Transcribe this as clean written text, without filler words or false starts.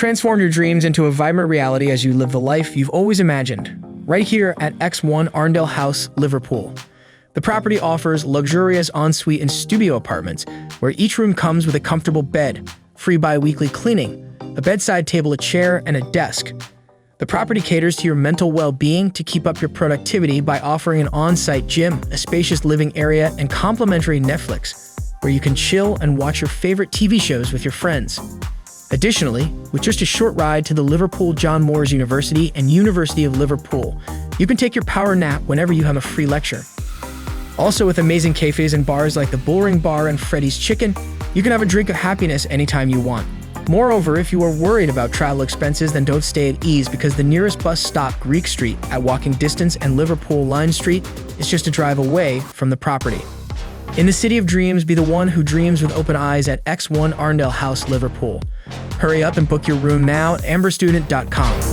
Transform your dreams into a vibrant reality as you live the life you've always imagined, right here at X1 Arndale House, Liverpool. The property offers luxurious ensuite and studio apartments, where each room comes with a comfortable bed, free bi-weekly cleaning, a bedside table, a chair, and a desk. The property caters to your mental well-being to keep up your productivity by offering an on-site gym, a spacious living area, and complimentary Netflix, where you can chill and watch your favorite TV shows with your friends. Additionally, with just a short ride to the Liverpool John Moores University and University of Liverpool, you can take your power nap whenever you have a free lecture. Also, with amazing cafes and bars like the Bullring Bar and Freddy's Chicken, you can have a drink of happiness anytime you want. Moreover, if you are worried about travel expenses, then don't stay at ease, because the nearest bus stop, Greek Street, at walking distance, and Liverpool Line Street is just a drive away from the property. In the city of dreams, be the one who dreams with open eyes at X1 Arndale House, Liverpool. Hurry up and book your room now at amberstudent.com.